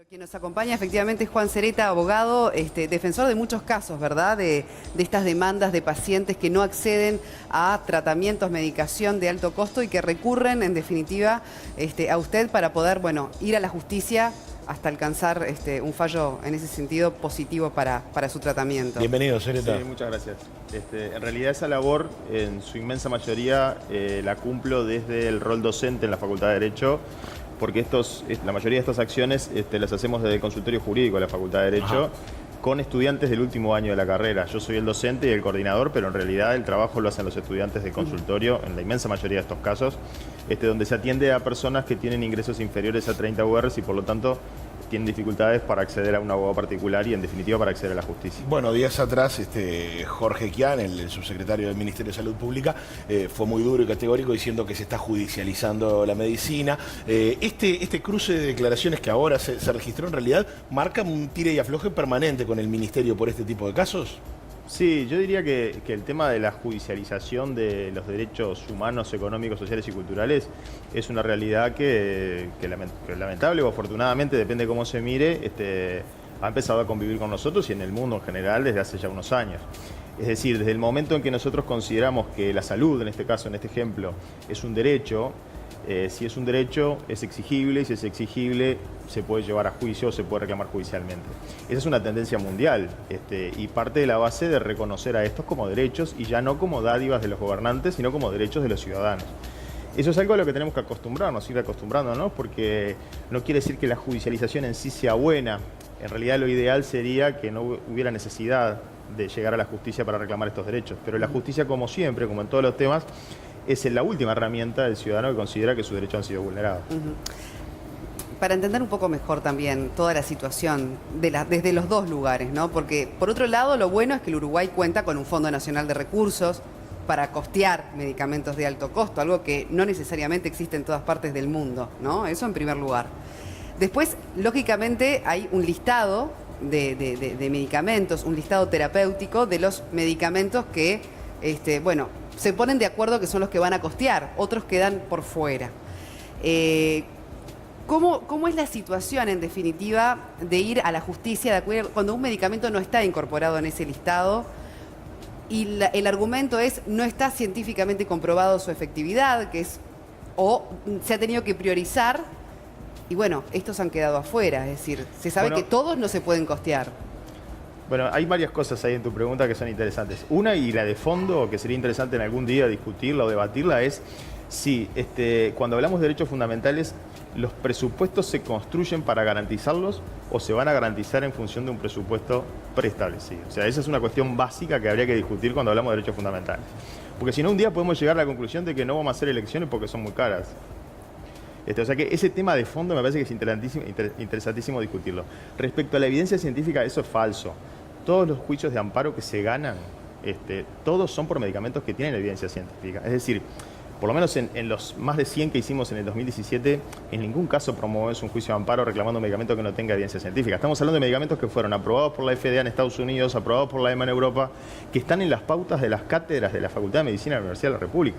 Quien nos acompaña efectivamente es Juan Sereta, abogado, defensor de muchos casos, ¿verdad? De estas demandas de pacientes que no acceden a tratamientos, medicación de alto costo y que recurren, en definitiva, a usted para poder, bueno, ir a la justicia hasta alcanzar un fallo en ese sentido positivo para su tratamiento. Bienvenido, Sereta. Sí, muchas gracias. En realidad esa labor, en su inmensa mayoría, la cumplo desde el rol docente en la Facultad de Derecho, porque la mayoría de estas acciones las hacemos desde el consultorio jurídico de la Facultad de Derecho, con estudiantes del último año de la carrera. Yo soy el docente y el coordinador, pero en realidad el trabajo lo hacen los estudiantes del consultorio, en la inmensa mayoría de estos casos, donde se atiende a personas que tienen ingresos inferiores a 30 URs y por lo tanto tienen dificultades para acceder a un abogado particular y en definitiva para acceder a la justicia. Bueno, días atrás Jorge Kian, el subsecretario del Ministerio de Salud Pública, fue muy duro y categórico diciendo que se está judicializando la medicina. Este cruce de declaraciones que ahora se registró en realidad marca un tire y afloje permanente con el Ministerio por este tipo de casos. Sí, yo diría que el tema de la judicialización de los derechos humanos, económicos, sociales y culturales es una realidad que lamentable o afortunadamente, depende de cómo se mire, ha empezado a convivir con nosotros y en el mundo en general desde hace ya unos años. Es decir, desde el momento en que nosotros consideramos que la salud, en este caso, en este ejemplo, es un derecho, si es un derecho, es exigible, y si es exigible, se puede llevar a juicio o se puede reclamar judicialmente. Esa es una tendencia mundial y parte de la base de reconocer a estos como derechos y ya no como dádivas de los gobernantes, sino como derechos de los ciudadanos. Eso es algo a lo que tenemos que acostumbrarnos, ir acostumbrándonos, porque no quiere decir que la judicialización en sí sea buena. En realidad lo ideal sería que no hubiera necesidad de llegar a la justicia para reclamar estos derechos. Pero la justicia, como siempre, como en todos los temas, es la última herramienta del ciudadano que considera que sus derechos han sido vulnerados. Para entender un poco mejor también toda la situación desde los dos lugares, ¿no? Porque, por otro lado, lo bueno es que el Uruguay cuenta con un Fondo Nacional de Recursos para costear medicamentos de alto costo, algo que no necesariamente existe en todas partes del mundo, ¿no? Eso en primer lugar. Después, lógicamente, hay un listado de medicamentos, un listado terapéutico de los medicamentos que, se ponen de acuerdo que son los que van a costear, otros quedan por fuera. ¿Cómo es la situación, en definitiva, de ir a la justicia cuando un medicamento no está incorporado en ese listado y el argumento es no está científicamente comprobado su efectividad, o se ha tenido que priorizar y bueno, estos han quedado afuera, es decir, se sabe que todos no se pueden costear? Bueno, hay varias cosas ahí en tu pregunta que son interesantes. Una, y la de fondo, que sería interesante en algún día discutirla o debatirla, es si cuando hablamos de derechos fundamentales, los presupuestos se construyen para garantizarlos o se van a garantizar en función de un presupuesto preestablecido. O sea, esa es una cuestión básica que habría que discutir cuando hablamos de derechos fundamentales. Porque si no, un día podemos llegar a la conclusión de que no vamos a hacer elecciones porque son muy caras. O sea que ese tema de fondo me parece que es interesantísimo discutirlo. Respecto a la evidencia científica, eso es falso. Todos los juicios de amparo que se ganan, todos son por medicamentos que tienen evidencia científica. Es decir, por lo menos en los más de 100 que hicimos en el 2017, en ningún caso promovemos un juicio de amparo reclamando un medicamento que no tenga evidencia científica. Estamos hablando de medicamentos que fueron aprobados por la FDA en Estados Unidos, aprobados por la EMA en Europa, que están en las pautas de las cátedras de la Facultad de Medicina de la Universidad de la República.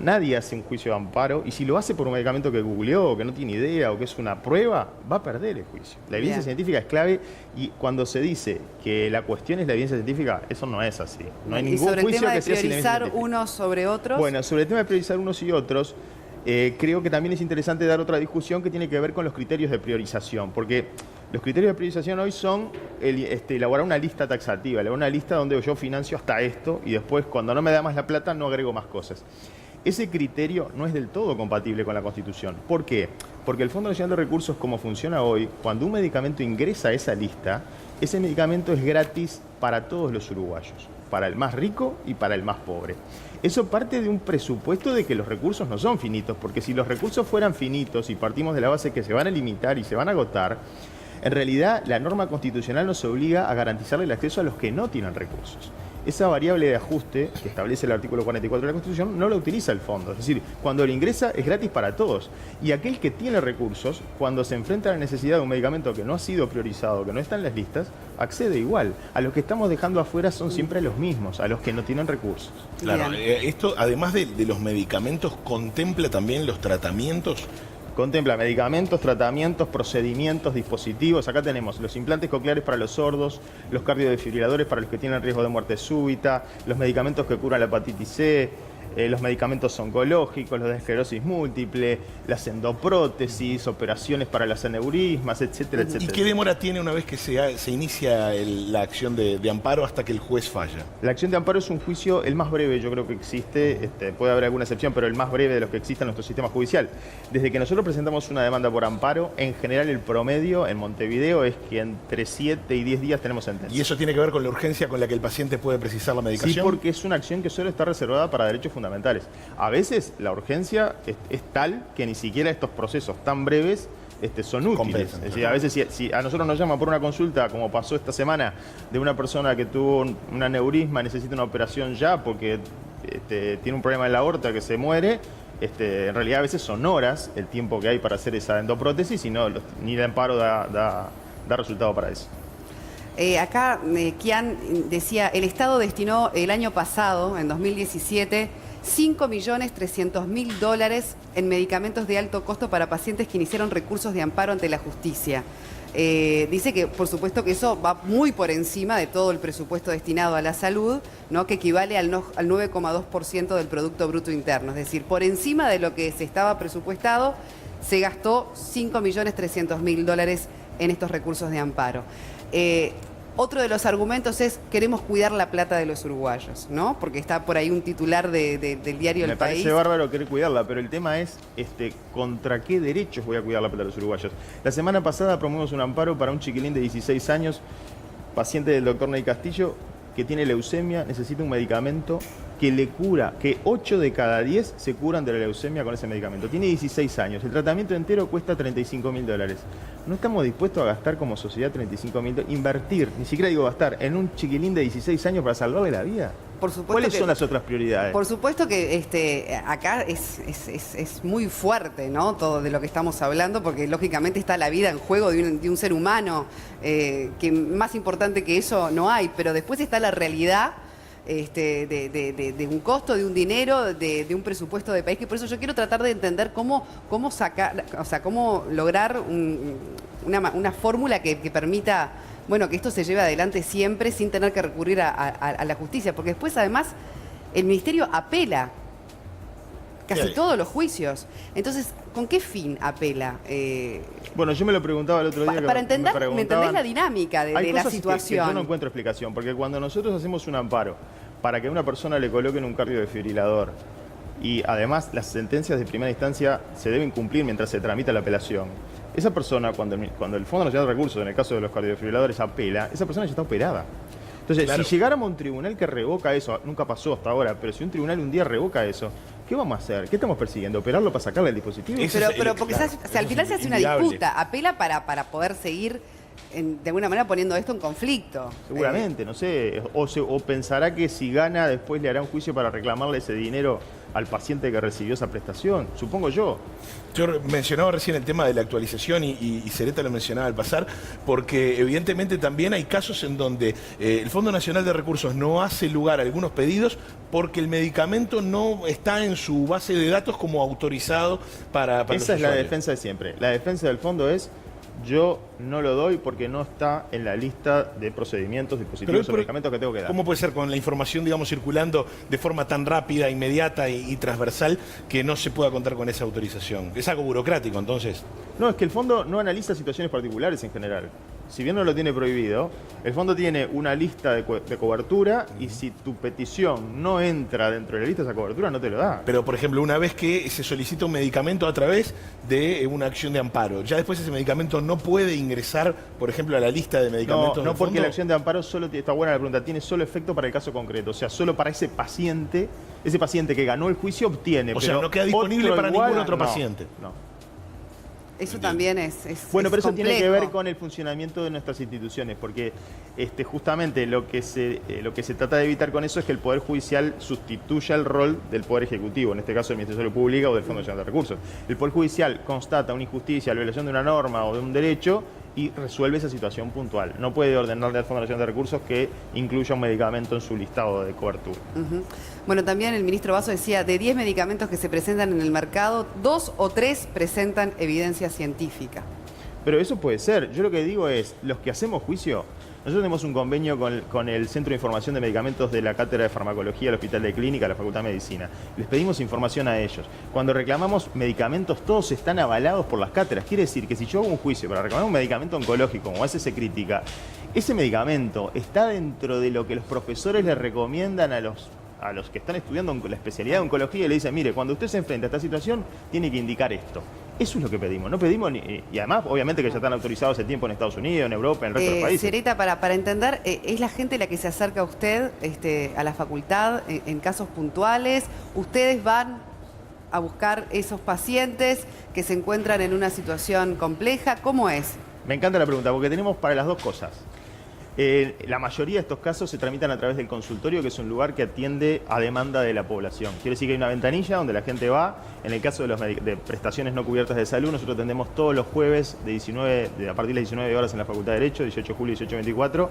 Nadie hace un juicio de amparo y si lo hace por un medicamento que googleó o que no tiene idea o que es una prueba, va a perder el juicio. La evidencia científica es clave y cuando se dice que la cuestión es la evidencia científica, eso no es así. No hay ningún juicio que sea sin evidencia científica. ¿Y sobre el tema de priorizar unos sobre otros? Bueno, sobre el tema de priorizar unos y otros, creo que también es interesante dar otra discusión que tiene que ver con los criterios de priorización, porque los criterios de priorización hoy son elaborar una lista taxativa, elaborar una lista donde yo financio hasta esto y después cuando no me da más la plata no agrego más cosas. Ese criterio no es del todo compatible con la Constitución. ¿Por qué? Porque el Fondo Nacional de Recursos, como funciona hoy, cuando un medicamento ingresa a esa lista, ese medicamento es gratis para todos los uruguayos, para el más rico y para el más pobre. Eso parte de un presupuesto de que los recursos no son finitos, porque si los recursos fueran finitos y partimos de la base que se van a limitar y se van a agotar, en realidad la norma constitucional nos obliga a garantizarle el acceso a los que no tienen recursos. Esa variable de ajuste que establece el artículo 44 de la Constitución no la utiliza el fondo. Es decir, cuando él ingresa es gratis para todos. Y aquel que tiene recursos, cuando se enfrenta a la necesidad de un medicamento que no ha sido priorizado, que no está en las listas, accede igual. A los que estamos dejando afuera son siempre los mismos, a los que no tienen recursos. Claro, esto además de los medicamentos, ¿contempla también los tratamientos Contempla medicamentos, tratamientos, procedimientos, dispositivos. Acá tenemos los implantes cocleares para los sordos, los cardiodefibriladores para los que tienen riesgo de muerte súbita, los medicamentos que curan la hepatitis C, los medicamentos oncológicos, los de esclerosis múltiple, las endoprótesis, operaciones para las aneurismas, etcétera, etcétera. ¿Y qué demora tiene una vez que se inicia la acción de amparo hasta que el juez falla? La acción de amparo es un juicio el más breve, yo creo que existe, puede haber alguna excepción, pero el más breve de los que existe en nuestro sistema judicial. Desde que nosotros presentamos una demanda por amparo, en general el promedio en Montevideo es que entre 7 y 10 días tenemos sentencia. ¿Y eso tiene que ver con la urgencia con la que el paciente puede precisar la medicación? Sí, porque es una acción que solo está reservada para derechos fundamentales. A veces la urgencia es tal que ni siquiera estos procesos tan breves son útiles. Compensan, es decir, a veces si a nosotros nos llaman por una consulta, como pasó esta semana, de una persona que tuvo un aneurisma, necesita una operación ya porque tiene un problema en la aorta que se muere, en realidad a veces son horas el tiempo que hay para hacer esa endoprótesis y ni el amparo da resultado para eso. Acá Kian decía, el Estado destinó el año pasado, en 2017, $5.300.000 en medicamentos de alto costo para pacientes que iniciaron recursos de amparo ante la justicia. Dice que, por supuesto, que eso va muy por encima de todo el presupuesto destinado a la salud, ¿no? Que equivale al 9,2% del Producto Bruto Interno. Es decir, por encima de lo que se estaba presupuestado, se gastó $5.300.000 en estos recursos de amparo. Otro de los argumentos es queremos cuidar la plata de los uruguayos, ¿no? Porque está por ahí un titular del diario El País. Me parece bárbaro querer cuidarla, pero el tema es ¿contra qué derechos voy a cuidar la plata de los uruguayos? La semana pasada promovimos un amparo para un chiquilín de 16 años, paciente del doctor Ney Castillo, que tiene leucemia, necesita un medicamento que le cura, que 8 de cada 10 se curan de la leucemia con ese medicamento. Tiene 16 años, el tratamiento entero cuesta $35.000. No estamos dispuestos a gastar como sociedad $35.000, invertir, ni siquiera digo gastar, en un chiquilín de 16 años para salvarle la vida. Por supuesto. ¿Cuáles son las otras prioridades? Por supuesto que acá es muy fuerte, ¿no? Todo de lo que estamos hablando, porque lógicamente está la vida en juego de un ser humano, que más importante que eso no hay, pero después está la realidad de un costo, de un dinero, de un presupuesto de país, que por eso yo quiero tratar de entender cómo sacar, o sea, cómo lograr una fórmula que permita, bueno, que esto se lleve adelante siempre sin tener que recurrir a la justicia, porque después además el Ministerio apela casi todos los juicios. Entonces, ¿con qué fin apela? Bueno, yo me lo preguntaba el otro día. Para entender, ¿me entendés la dinámica de la situación? Que yo no encuentro explicación, porque cuando nosotros hacemos un amparo para que a una persona le coloquen un cardiodefibrilador, y además las sentencias de primera instancia se deben cumplir mientras se tramita la apelación, esa persona, cuando el Fondo Nacional de Recursos, en el caso de los cardiodefibriladores, apela, esa persona ya está operada. Entonces, claro, si llegáramos a un tribunal que revoca eso, nunca pasó hasta ahora, pero si un tribunal un día revoca eso, ¿qué vamos a hacer? ¿Qué estamos persiguiendo? ¿Operarlo para sacarle el dispositivo? Pero porque claro, al final se hace una disputa, apela para poder seguir de alguna manera poniendo esto en conflicto. Seguramente, no sé, o pensará que si gana después le hará un juicio para reclamarle ese dinero al paciente que recibió esa prestación, supongo yo. Yo mencionaba recién el tema de la actualización y Sereta lo mencionaba al pasar, porque evidentemente también hay casos en donde el Fondo Nacional de Recursos no hace lugar a algunos pedidos porque el medicamento no está en su base de datos como autorizado para los Esa es la usuarios. defensa de siempre. La defensa del fondo es: yo no lo doy porque no está en la lista de procedimientos, dispositivos o medicamentos que tengo que dar. ¿Cómo puede ser con la información, digamos, circulando de forma tan rápida, inmediata y transversal que no se pueda contar con esa autorización? ¿Es algo burocrático, entonces? No, es que el fondo no analiza situaciones particulares en general. Si bien no lo tiene prohibido, el fondo tiene una lista de cobertura y si tu petición no entra dentro de la lista de esa cobertura, no te lo da. Pero, por ejemplo, una vez que se solicita un medicamento a través de una acción de amparo, ya después ese medicamento no puede ingresar, por ejemplo, a la lista de medicamentos. No, porque fondo. la acción de amparo está buena la pregunta, tiene solo efecto para el caso concreto, o sea, solo para ese paciente que ganó el juicio obtiene. O sea, no queda disponible para ningún otro paciente. No. Eso también es bueno, pero eso complejo. tiene que ver con el funcionamiento de nuestras instituciones, porque justamente lo que se trata de evitar con eso es que el Poder Judicial sustituya el rol del Poder Ejecutivo, en este caso del Ministerio de Salud Pública o del Fondo Nacional de Recursos. El Poder Judicial constata una injusticia, la violación de una norma o de un derecho y resuelve esa situación puntual. No puede ordenarle al Fondo Nacional de Recursos que incluya un medicamento en su listado de cobertura. Bueno, también el ministro Basso decía, de 10 medicamentos que se presentan en el mercado, 2 o 3 presentan evidencia científica. Pero eso puede ser. Yo lo que digo es, los que hacemos juicio, nosotros tenemos un convenio con el Centro de Información de Medicamentos de la Cátedra de Farmacología del Hospital de Clínica, la Facultad de Medicina. Les pedimos información a ellos. Cuando reclamamos medicamentos, todos están avalados por las cátedras. Quiere decir que si yo hago un juicio para reclamar un medicamento oncológico, como hace Crítica, ese medicamento está dentro de lo que los profesores le recomiendan a los que están estudiando la especialidad de oncología y le dicen, mire, cuando usted se enfrenta a esta situación, tiene que indicar esto. Eso es lo que pedimos. No pedimos, y además, obviamente que ya están autorizados hace tiempo en Estados Unidos, en Europa, en el resto de los países. Sereta, para entender, ¿es la gente la que se acerca a usted a la facultad en casos puntuales? ¿Ustedes van a buscar esos pacientes que se encuentran en una situación compleja? ¿Cómo es? Me encanta la pregunta, porque tenemos para las dos cosas. La mayoría de estos casos se tramitan a través del consultorio, que es un lugar que atiende a demanda de la población. Quiere decir que hay una ventanilla donde la gente va. En el caso de prestaciones no cubiertas de salud, nosotros atendemos todos los jueves a partir de las 19 horas en la Facultad de Derecho, 18 de julio y 18-24,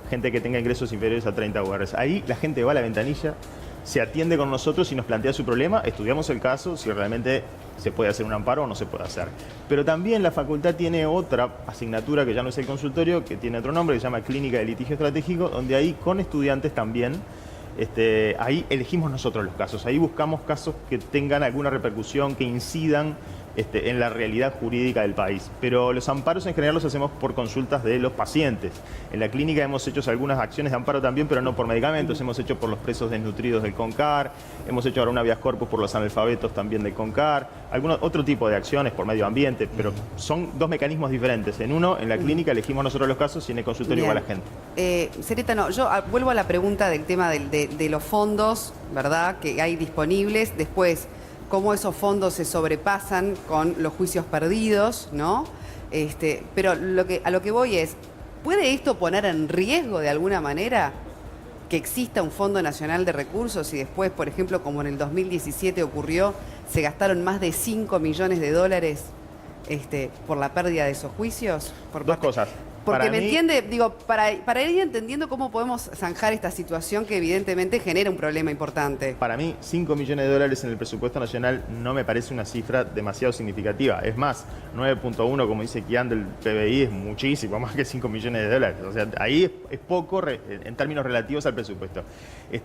gente que tenga ingresos inferiores a 30 URs. Ahí la gente va a la ventanilla, se atiende con nosotros y nos plantea su problema, estudiamos el caso, si realmente se puede hacer un amparo o no se puede hacer. Pero también la facultad tiene otra asignatura que ya no es el consultorio, que tiene otro nombre, que se llama Clínica de Litigio Estratégico, donde ahí con estudiantes también, ahí elegimos nosotros los casos, ahí buscamos casos que tengan alguna repercusión, que incidan en la realidad jurídica del país. Pero los amparos en general los hacemos por consultas de los pacientes. En la clínica hemos hecho algunas acciones de amparo también, pero no por medicamentos. Hemos hecho por los presos desnutridos del CONCAR, hemos hecho ahora un habeas corpus por los analfabetos también del CONCAR, otro tipo de acciones por medio ambiente, pero son dos mecanismos diferentes. En uno, en la clínica elegimos nosotros los casos y en el consultorio va la gente. Sereta, no, yo vuelvo a la pregunta del tema de los fondos, ¿verdad?, que hay disponibles. Después, cómo esos fondos se sobrepasan con los juicios perdidos, ¿no? Pero a lo que voy es, ¿puede esto poner en riesgo de alguna manera que exista un Fondo Nacional de Recursos y después, por ejemplo, como en el 2017 ocurrió, se gastaron más de 5 millones de dólares por la pérdida de esos juicios? Dos cosas. Porque me entiende, digo, para ir entendiendo cómo podemos zanjar esta situación que evidentemente genera un problema importante. Para mí, 5 millones de dólares en el presupuesto nacional no me parece una cifra demasiado significativa. Es más, 9.1, como dice Kian, del PBI es muchísimo, más que 5 millones de dólares. O sea, ahí es poco en términos relativos al presupuesto.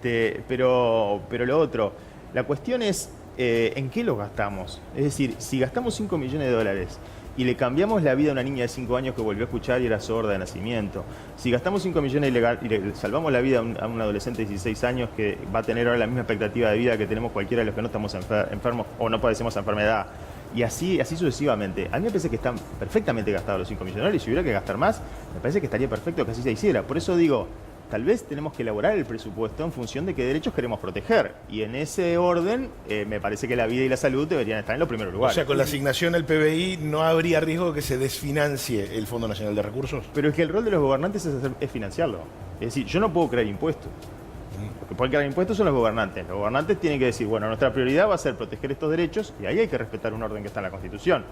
Pero lo otro, la cuestión es ¿en qué lo gastamos? Es decir, si gastamos 5 millones de dólares y le cambiamos la vida a una niña de 5 años que volvió a escuchar y era sorda de nacimiento, si gastamos 5 millones y le salvamos la vida a un adolescente de 16 años que va a tener ahora la misma expectativa de vida que tenemos cualquiera de los que no estamos enfermos o no padecemos enfermedad, y así sucesivamente, a mí me parece que están perfectamente gastados los 5 millones de dólares, y si hubiera que gastar más, me parece que estaría perfecto que así se hiciera. Por eso digo, tal vez tenemos que elaborar el presupuesto en función de qué derechos queremos proteger. Y en ese orden, me parece que la vida y la salud deberían estar en los primeros lugares. O sea, con la asignación al PBI no habría riesgo de que se desfinancie el Fondo Nacional de Recursos. Pero es que el rol de los gobernantes es financiarlo. Es decir, yo no puedo crear impuestos. Los que pueden crear impuestos son los gobernantes. Los gobernantes tienen que decir, bueno, nuestra prioridad va a ser proteger estos derechos y ahí hay que respetar un orden que está en la Constitución.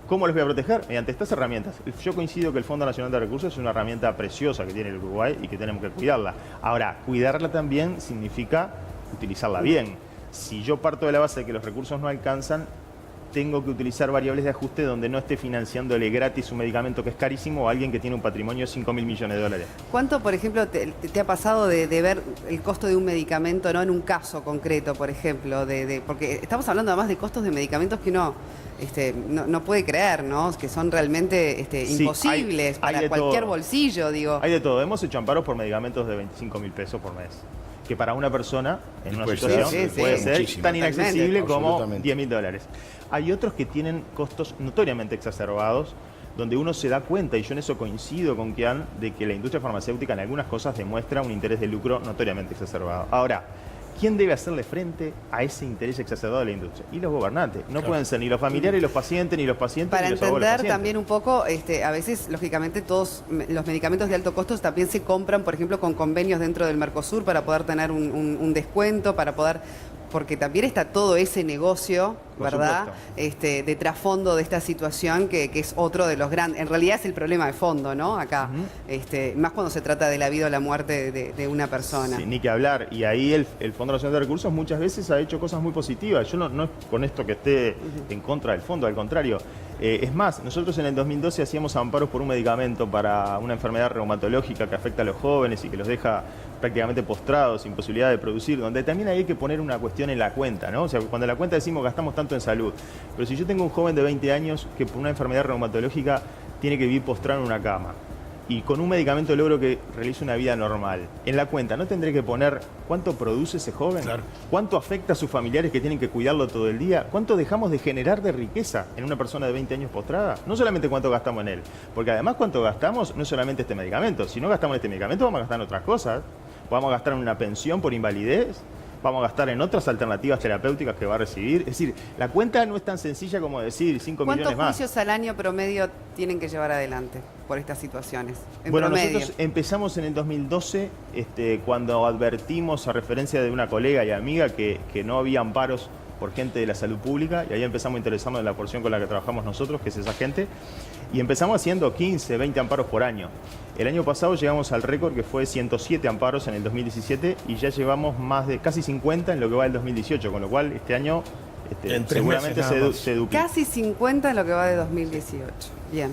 ¿Cómo los voy a proteger? Mediante estas herramientas. Yo coincido que el Fondo Nacional de Recursos es una herramienta preciosa que tiene el Uruguay y que tenemos que cuidarla. Ahora, cuidarla también significa utilizarla bien. Si yo parto de la base de que los recursos no alcanzan, tengo que utilizar variables de ajuste donde no esté financiándole gratis un medicamento que es carísimo a alguien que tiene un patrimonio de 5.000 millones de dólares. ¿Cuánto, por ejemplo, te ha pasado de ver el costo de un medicamento, no en un caso concreto, por ejemplo? Porque estamos hablando además de costos de medicamentos que uno no puede creer, ¿no? Que son realmente imposibles para cualquier bolsillo, digo. Hay de todo. Hemos hecho amparos por medicamentos de 25.000 pesos por mes, que para una persona en una situación puede ser tan inaccesible como 10.000 dólares. Hay otros que tienen costos notoriamente exacerbados, donde uno se da cuenta, y yo en eso coincido con Kian, de que la industria farmacéutica en algunas cosas demuestra un interés de lucro notoriamente exacerbado. Ahora, ¿quién debe hacerle frente a ese interés exacerbado de la industria? Y los gobernantes. No pueden ser ni los familiares, ni los pacientes, ni los pacientes, para ni los abuelos entender pacientes. También un poco, a veces, lógicamente, todos los medicamentos de alto costo también se compran, por ejemplo, con convenios dentro del Mercosur para poder tener un descuento, para poder... porque también está todo ese negocio, Por ¿verdad? supuesto. De trasfondo de esta situación que es otro de los grandes, en realidad es el problema de fondo, ¿no? Acá, más cuando se trata de la vida o la muerte de una persona. Sí, ni que hablar. Y ahí el Fondo Nacional de Recursos muchas veces ha hecho cosas muy positivas. Yo no es con esto que esté en contra del fondo, al contrario. Es más, nosotros en el 2012 hacíamos amparos por un medicamento para una enfermedad reumatológica que afecta a los jóvenes y que los deja prácticamente postrados, sin posibilidad de producir, donde también hay que poner una cuestión en la cuenta, ¿no? O sea, cuando en la cuenta decimos gastamos tanto en salud, pero si yo tengo un joven de 20 años que por una enfermedad reumatológica tiene que vivir postrado en una cama, y con un medicamento logro que realice una vida normal. En la cuenta, ¿no tendré que poner cuánto produce ese joven? Claro. ¿Cuánto afecta a sus familiares que tienen que cuidarlo todo el día? ¿Cuánto dejamos de generar de riqueza en una persona de 20 años postrada? No solamente cuánto gastamos en él, porque además cuánto gastamos no es solamente este medicamento. Si no gastamos en este medicamento, vamos a gastar en otras cosas. Vamos a gastar en una pensión por invalidez, vamos a gastar en otras alternativas terapéuticas que va a recibir. Es decir, la cuenta no es tan sencilla como decir 5 millones más. ¿Cuántos juicios al año promedio tienen que llevar adelante por estas situaciones? En bueno, promedio. nosotros empezamos en el 2012, cuando advertimos, a referencia de una colega y amiga, que no había amparos por gente de la salud pública, y ahí empezamos a interesarnos en la porción con la que trabajamos nosotros, que es esa gente, y empezamos haciendo 15, 20 amparos por año. El año pasado llegamos al récord, que fue 107 amparos en el 2017, y ya llevamos más de casi 50 en lo que va del 2018, con lo cual este año En 3 seguramente meses nada más. se duplica. Casi 50 en lo que va de 2018. Bien.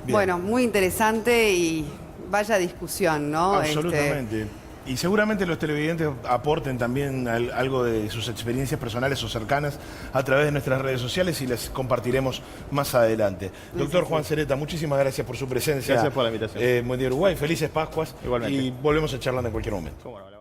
Bueno, muy interesante y vaya discusión, ¿no? Absolutamente. Y seguramente los televidentes aporten también algo de sus experiencias personales o cercanas a través de nuestras redes sociales y les compartiremos más adelante. Doctor Juan Sereta, muchísimas gracias por su presencia. Gracias por la invitación. Buen día Uruguay, felices Pascuas. Igualmente. Y volvemos a charlar en cualquier momento. ¿Cómo no?